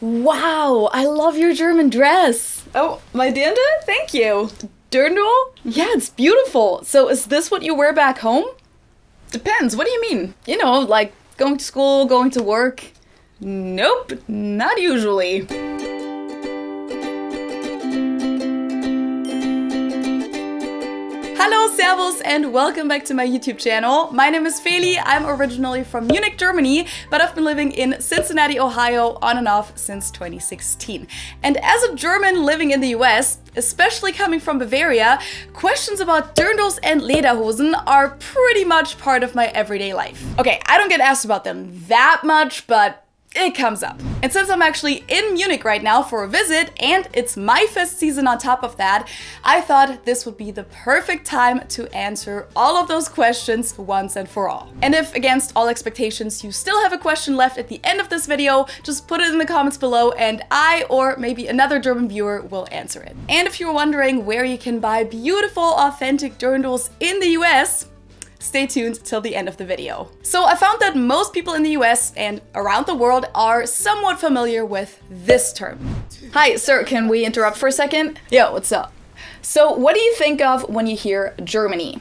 Wow, I love your German dress. Oh, my Dirndl? Thank you. Dirndl? Yeah, it's beautiful. So is this what you wear back home? Depends, what do you mean? You know, like going to school, going to work? Nope, not usually. Hello, servus, and welcome back to my YouTube channel. My name is Feli. I'm originally from Munich, Germany, but I've been living in Cincinnati, Ohio on and off since 2016. And as a German living in the US, especially coming from Bavaria, questions about Dirndls and Lederhosen are pretty much part of my everyday life. Okay, I don't get asked about them that much, but it comes up. And since I'm actually in Munich right now for a visit, and it's Maifest season on top of that, I thought this would be the perfect time to answer all of those questions once and for all. And if, against all expectations, you still have a question left at the end of this video, just put it in the comments below and I, or maybe another German viewer, will answer it. And if you're wondering where you can buy beautiful, authentic Dirndls in the US, stay tuned till the end of the video. So I found that most people in the US and around the world are somewhat familiar with this term. Hi, sir, can we interrupt for a second? Yo, what's up? So what do you think of when you hear Germany?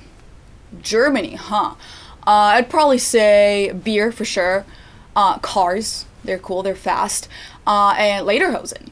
Germany, huh? I'd probably say beer for sure. Cars, they're cool, they're fast. And Lederhosen.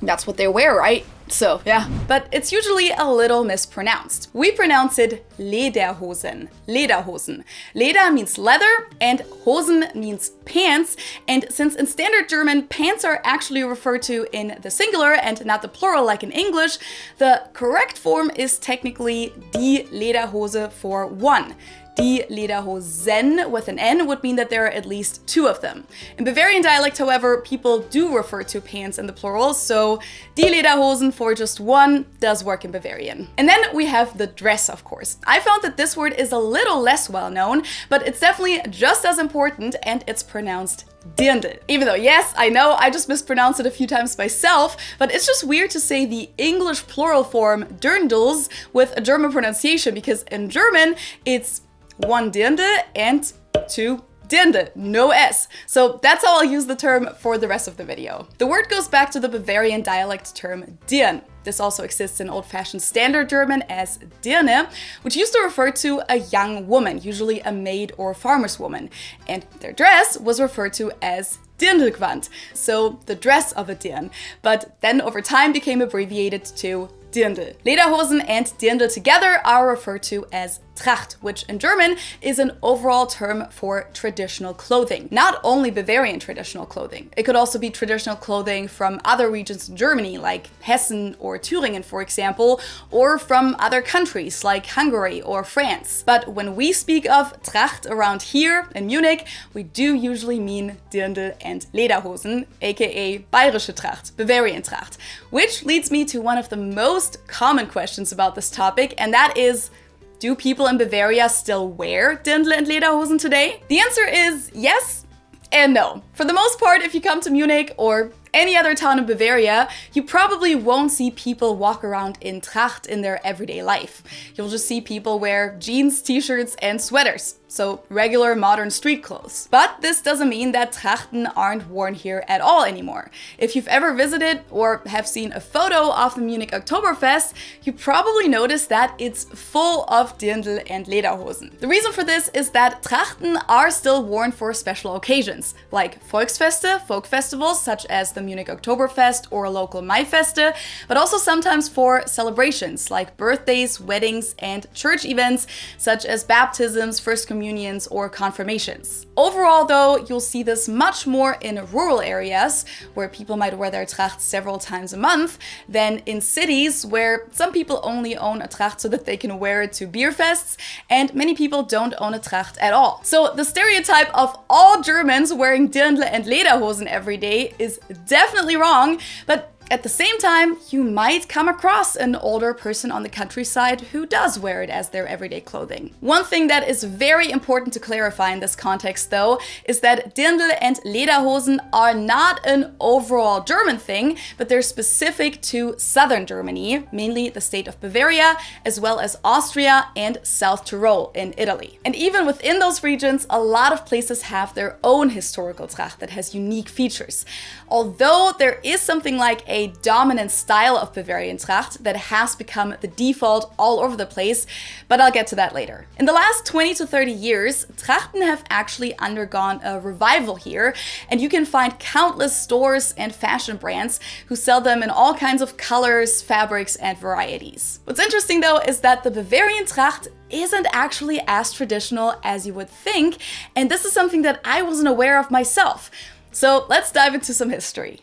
That's what they wear, right? So, yeah. But it's usually a little mispronounced. We pronounce it Lederhosen. Lederhosen. Leder means leather and Hosen means pants. And since in standard German, pants are actually referred to in the singular and not the plural like in English, the correct form is technically die Lederhose for one. Die Lederhosen with an N would mean that there are at least two of them. In Bavarian dialect, however, people do refer to pants in the plural, so die Lederhosen for just one does work in Bavarian. And then we have the dress, of course. I found that this word is a little less well known, but it's definitely just as important, and it's pronounced Dirndl. Even though, yes, I know, I just mispronounced it a few times myself, but it's just weird to say the English plural form Dirndls with a German pronunciation, because in German, it's one Dirndl and two Dirndl, no S. So that's how I'll use the term for the rest of the video. The word goes back to the Bavarian dialect term Dirn. This also exists in old-fashioned standard German as Dirne, which used to refer to a young woman, usually a maid or farmer's woman. And their dress was referred to as Dirndlgewand, so the dress of a Dirn, but then over time became abbreviated to Dirndl. Lederhosen and Dirndl together are referred to as Tracht, which in German is an overall term for traditional clothing. Not only Bavarian traditional clothing. It could also be traditional clothing from other regions in Germany, like Hessen or Thüringen, for example, or from other countries like Hungary or France. But when we speak of Tracht around here in Munich, we do usually mean Dirndl and Lederhosen, aka Bayerische Tracht, Bavarian Tracht. Which leads me to one of the most common questions about this topic, and that is, do people in Bavaria still wear Dirndl and Lederhosen today? The answer is yes and no. For the most part, if you come to Munich or any other town in Bavaria, you probably won't see people walk around in Tracht in their everyday life. You'll just see people wear jeans, t-shirts, and sweaters. So regular modern street clothes. But this doesn't mean that Trachten aren't worn here at all anymore. If you've ever visited or have seen a photo of the Munich Oktoberfest, you probably noticed that it's full of Dirndl and Lederhosen. The reason for this is that Trachten are still worn for special occasions, like Volksfeste, folk festivals such as the Munich Oktoberfest or local Maifeste, but also sometimes for celebrations like birthdays, weddings, and church events such as baptisms, first communions, or confirmations. Overall, though, you'll see this much more in rural areas where people might wear their Tracht several times a month than in cities where some people only own a Tracht so that they can wear it to beer fests, and many people don't own a Tracht at all. So the stereotype of all Germans wearing Dirndl and Lederhosen every day is definitely wrong, but At the same time, you might come across an older person on the countryside who does wear it as their everyday clothing. One thing that is very important to clarify in this context, though, is that Dirndl and Lederhosen are not an overall German thing, but they're specific to southern Germany, mainly the state of Bavaria, as well as Austria and South Tyrol in Italy. And even within those regions, a lot of places have their own historical Tracht that has unique features. Although there is something like a dominant style of Bavarian Tracht that has become the default all over the place, but I'll get to that later. In the last 20 to 30 years, Trachten have actually undergone a revival here, and you can find countless stores and fashion brands who sell them in all kinds of colors, fabrics, and varieties. What's interesting though is that the Bavarian Tracht isn't actually as traditional as you would think, and this is something that I wasn't aware of myself. So let's dive into some history.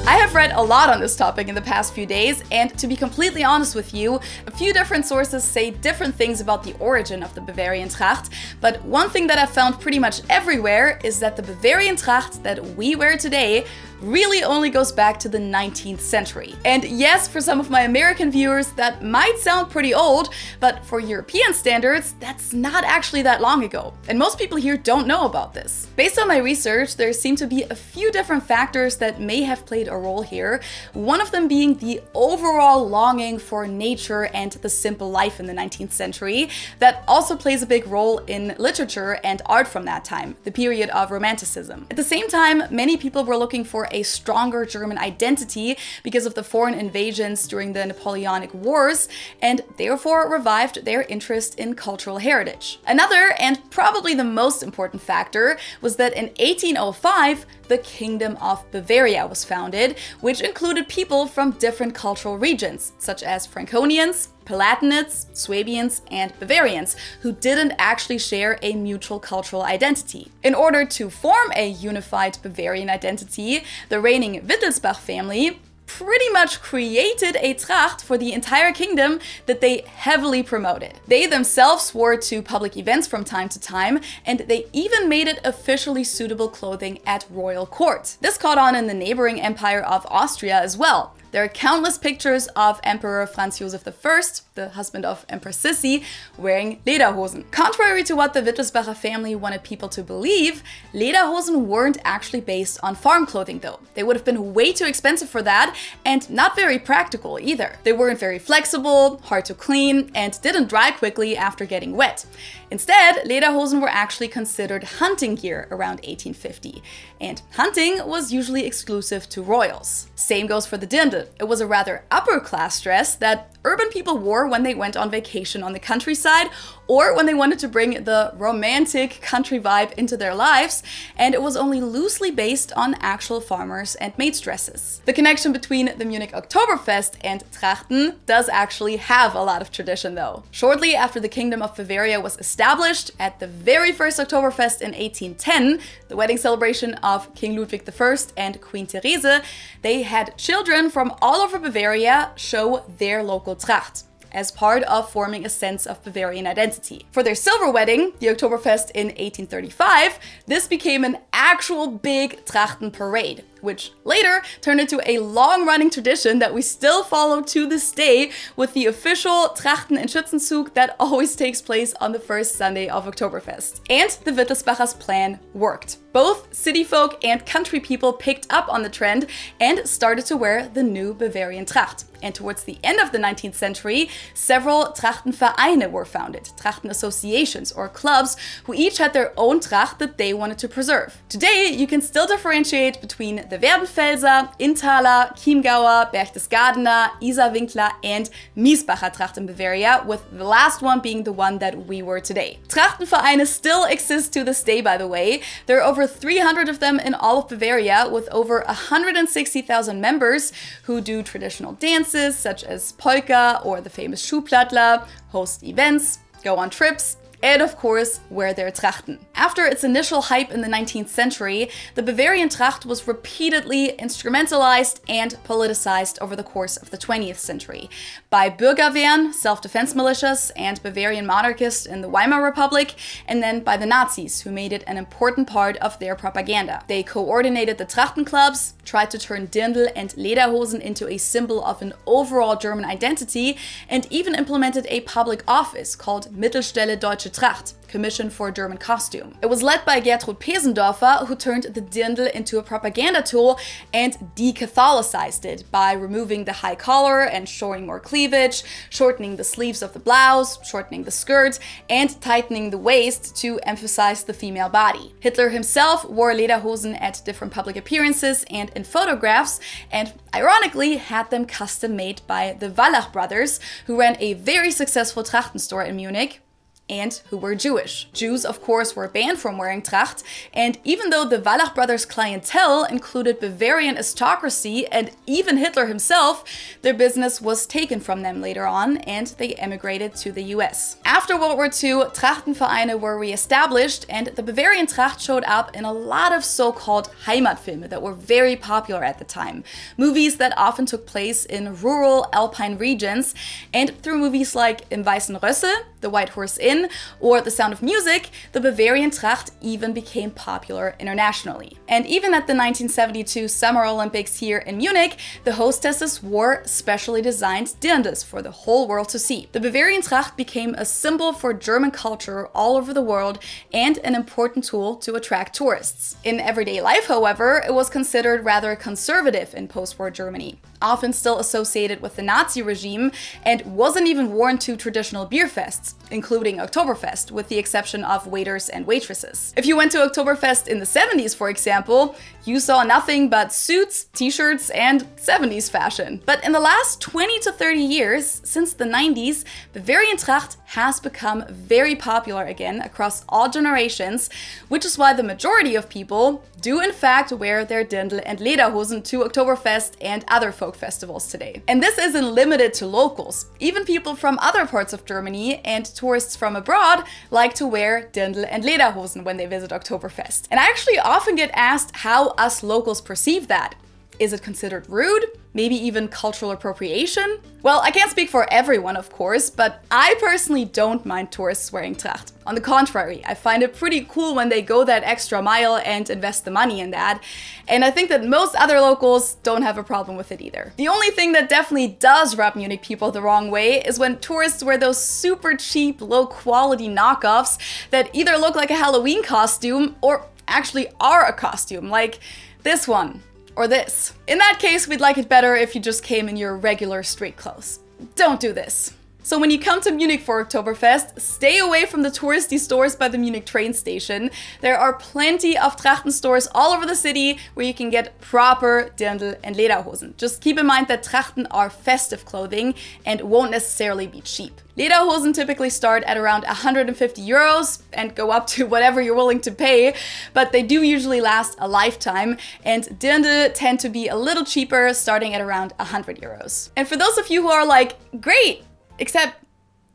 I have read a lot on this topic in the past few days, and to be completely honest with you, a few different sources say different things about the origin of the Bavarian Tracht, but one thing that I've found pretty much everywhere is that the Bavarian Tracht that we wear today really only goes back to the 19th century. And yes, for some of my American viewers, that might sound pretty old, but for European standards, that's not actually that long ago. And most people here don't know about this. Based on my research, there seem to be a few different factors that may have played a role here, one of them being the overall longing for nature and the simple life in the 19th century that also plays a big role in literature and art from that time, the period of Romanticism. At the same time, many people were looking for a stronger German identity because of the foreign invasions during the Napoleonic Wars, and therefore revived their interest in cultural heritage. Another, and probably the most important factor, was that in 1805, the Kingdom of Bavaria was founded, which included people from different cultural regions, such as Franconians, Palatinids, Swabians, and Bavarians, who didn't actually share a mutual cultural identity. In order to form a unified Bavarian identity, the reigning Wittelsbach family pretty much created a Tracht for the entire kingdom that they heavily promoted. They themselves swore to public events from time to time, and they even made it officially suitable clothing at royal court. This caught on in the neighboring empire of Austria as well. There are countless pictures of Emperor Franz Josef I, the husband of Empress Sissi, wearing Lederhosen. Contrary to what the Wittelsbacher family wanted people to believe, Lederhosen weren't actually based on farm clothing though. They would have been way too expensive for that, and not very practical either. They weren't very flexible, hard to clean, and didn't dry quickly after getting wet. Instead, Lederhosen were actually considered hunting gear around 1850, and hunting was usually exclusive to royals. Same goes for the Dirndl. It was a rather upper-class dress that urban people wore when they went on vacation on the countryside or when they wanted to bring the romantic country vibe into their lives, and it was only loosely based on actual farmers' and maids' dresses. The connection between the Munich Oktoberfest and Trachten does actually have a lot of tradition though. Shortly after the Kingdom of Bavaria was established, at the very first Oktoberfest in 1810, the wedding celebration of King Ludwig I and Queen Therese, they had children from all over Bavaria show their local Tracht as part of forming a sense of Bavarian identity. For their silver wedding, the Oktoberfest in 1835, this became an actual big Trachten parade, which later turned into a long-running tradition that we still follow to this day with the official Trachten- and Schützenzug that always takes place on the first Sunday of Oktoberfest. And the Wittelsbachers' plan worked. Both city folk and country people picked up on the trend and started to wear the new Bavarian Tracht. And towards the end of the 19th century, several Trachtenvereine were founded, Trachten associations or clubs, who each had their own Tracht that they wanted to preserve. Today, you can still differentiate between the Werdenfelser, Inntaler, Chiemgauer, Berchtesgadener, Isarwinkler, and Miesbacher Tracht in Bavaria, with the last one being the one that we were today. Trachtenvereine still exist to this day, by the way. There are over 300 of them in all of Bavaria, with over 160,000 members who do traditional dances such as polka or the famous Schuhplattler, host events, go on trips, and of course wear their Trachten. After its initial hype in the 19th century, the Bavarian Tracht was repeatedly instrumentalized and politicized over the course of the 20th century by Bürgerwehren, self-defense militias, and Bavarian monarchists in the Weimar Republic, and then by the Nazis, who made it an important part of their propaganda. They coordinated the Trachten clubs, tried to turn Dirndl and Lederhosen into a symbol of an overall German identity, and even implemented a public office called Mittelstelle Deutsche Tracht, Commission for German Costume. It was led by Gertrud Pesendorfer, who turned the Dirndl into a propaganda tool and de-Catholicized it by removing the high collar and showing more cleavage, shortening the sleeves of the blouse, shortening the skirt, and tightening the waist to emphasize the female body. Hitler himself wore Lederhosen at different public appearances and in photographs, and ironically had them custom made by the Wallach brothers, who ran a very successful Trachten store in Munich, and who were Jewish. Jews, of course, were banned from wearing Tracht, and even though the Wallach brothers' clientele included Bavarian aristocracy and even Hitler himself, their business was taken from them later on, and they emigrated to the US. After World War II, Trachtenvereine were re-established, and the Bavarian Tracht showed up in a lot of so-called Heimatfilme that were very popular at the time. Movies that often took place in rural alpine regions, and through movies like Im Weißen Rössel, The White Horse Inn, or The Sound of Music, the Bavarian Tracht even became popular internationally. And even at the 1972 Summer Olympics here in Munich, the hostesses wore specially designed Dirndls for the whole world to see. The Bavarian Tracht became a symbol for German culture all over the world and an important tool to attract tourists. In everyday life, however, it was considered rather conservative in post-war Germany, often still associated with the Nazi regime, and wasn't even worn to traditional beer fests, including Oktoberfest, with the exception of waiters and waitresses. If you went to Oktoberfest in the 70s, for example, you saw nothing but suits, t-shirts, and 70s fashion. But in the last 20 to 30 years, since the 90s, Bavarian Tracht has become very popular again across all generations, which is why the majority of people do in fact wear their Dirndl and Lederhosen to Oktoberfest and other folk festivals today. And this isn't limited to locals. Even people from other parts of Germany and tourists from abroad like to wear Dirndl and Lederhosen when they visit Oktoberfest. And I actually often get asked how us locals perceive that. Is it considered rude? Maybe even cultural appropriation? Well, I can't speak for everyone, of course, but I personally don't mind tourists wearing Tracht. On the contrary, I find it pretty cool when they go that extra mile and invest the money in that. And I think that most other locals don't have a problem with it either. The only thing that definitely does rub Munich people the wrong way is when tourists wear those super cheap, low-quality knockoffs that either look like a Halloween costume or actually are a costume, like this one. Or this. In that case, we'd like it better if you just came in your regular street clothes. Don't do this. So when you come to Munich for Oktoberfest, stay away from the touristy stores by the Munich train station. There are plenty of Trachten stores all over the city where you can get proper Dirndl and Lederhosen. Just keep in mind that Trachten are festive clothing and won't necessarily be cheap. Lederhosen typically start at around 150 euros and go up to whatever you're willing to pay, but they do usually last a lifetime, and Dirndl tend to be a little cheaper, starting at around 100 euros. And for those of you who are like, great, except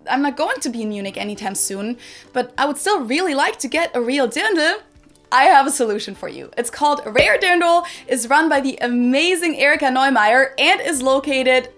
I'm not going to be in Munich anytime soon, but I would still really like to get a real Dirndl, I have a solution for you. It's called Rare Dirndl, is run by the amazing Erika Neumeier, and is located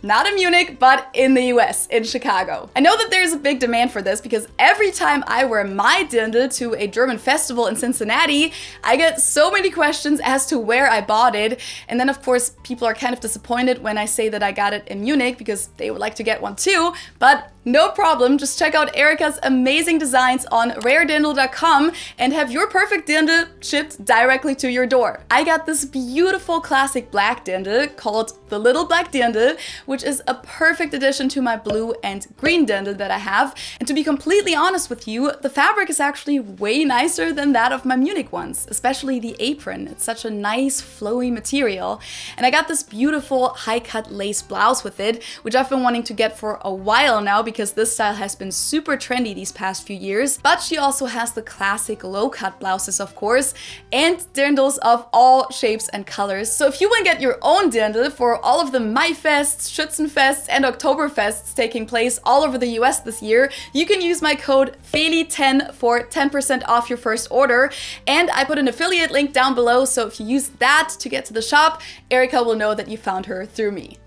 not in Munich, but in the US, in Chicago. I know that there's a big demand for this because every time I wear my Dirndl to a German festival in Cincinnati, I get so many questions as to where I bought it. And then of course, people are kind of disappointed when I say that I got it in Munich because they would like to get one too, but no problem, just check out Erika's amazing designs on raredirndl.com and have your perfect Dirndl shipped directly to your door. I got this beautiful classic black Dirndl called the Little Black Dirndl, which is a perfect addition to my blue and green Dirndl that I have. And to be completely honest with you, the fabric is actually way nicer than that of my Munich ones, especially the apron. It's such a nice flowy material. And I got this beautiful high-cut lace blouse with it, which I've been wanting to get for a while now because this style has been super trendy these past few years, but she also has the classic low-cut blouses, of course, and dirndls of all shapes and colors. So if you want to get your own dirndl for all of the Maifests, Schützenfests, and Oktoberfests taking place all over the US this year, you can use my code FELI10 for 10% off your first order. And I put an affiliate link down below, so if you use that to get to the shop, Erica will know that you found her through me.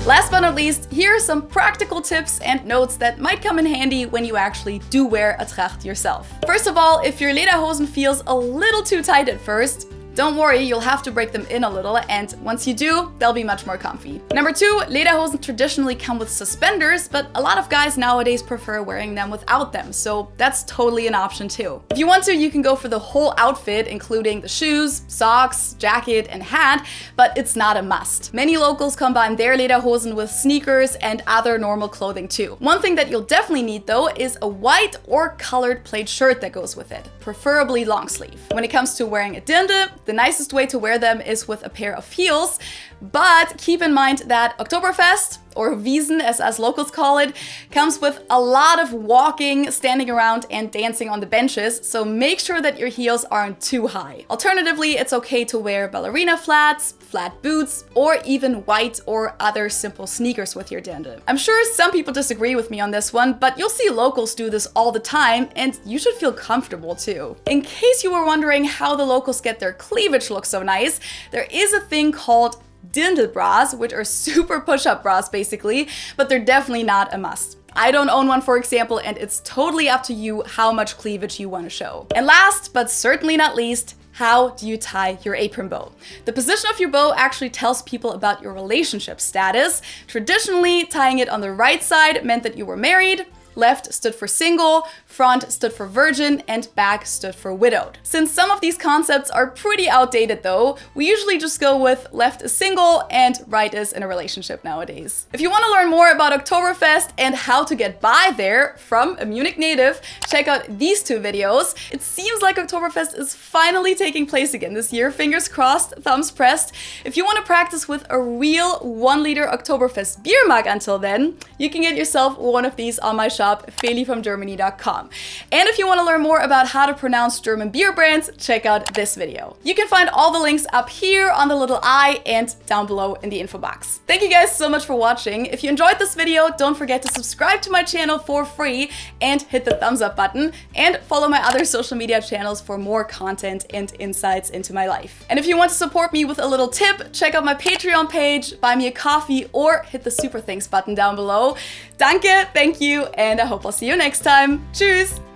Last but not least, here are some practical tips and notes that might come in handy when you actually do wear a Tracht yourself. First of all, if your Lederhosen feels a little too tight at first, don't worry, you'll have to break them in a little, and once you do, they'll be much more comfy. Number 2, Lederhosen traditionally come with suspenders, but a lot of guys nowadays prefer wearing them without them, so that's totally an option too. If you want to, you can go for the whole outfit, including the shoes, socks, jacket, and hat, but it's not a must. Many locals combine their Lederhosen with sneakers and other normal clothing too. One thing that you'll definitely need though is a white or colored plaid shirt that goes with it, preferably long sleeve. When it comes to wearing a dirndl, the nicest way to wear them is with a pair of heels, but keep in mind that Oktoberfest, or Wiesen as us locals call it, comes with a lot of walking, standing around, and dancing on the benches, so make sure that your heels aren't too high. Alternatively, it's okay to wear ballerina flats, flat boots, or even white or other simple sneakers with your dirndl. I'm sure some people disagree with me on this one, but you'll see locals do this all the time, and you should feel comfortable too. In case you were wondering how the locals get their cleavage look so nice, there is a thing called Dirndl bras, which are super push-up bras basically, but they're definitely not a must. I don't own one, for example, and it's totally up to you how much cleavage you want to show. And last, but certainly not least, how do you tie your apron bow? The position of your bow actually tells people about your relationship status. Traditionally, tying it on the right side meant that you were married, left stood for single, front stood for virgin, and back stood for widowed. Since some of these concepts are pretty outdated though, we usually just go with left is single and right is in a relationship nowadays. If you want to learn more about Oktoberfest and how to get by there from a Munich native, check out these 2 videos. It seems like Oktoberfest is finally taking place again this year, fingers crossed, thumbs pressed. If you want to practice with a real 1-liter Oktoberfest beer mug until then, you can get yourself one of these on my shop, felifromgermany.com. And if you want to learn more about how to pronounce German beer brands, check out this video. You can find all the links up here on the little I and down below in the info box. Thank you guys so much for watching. If you enjoyed this video, don't forget to subscribe to my channel for free and hit the thumbs up button, and follow my other social media channels for more content and insights into my life. And if you want to support me with a little tip, check out my Patreon page, buy me a coffee, or hit the super thanks button down below. Danke, thank you, and I hope I'll see you next time. Tschüss!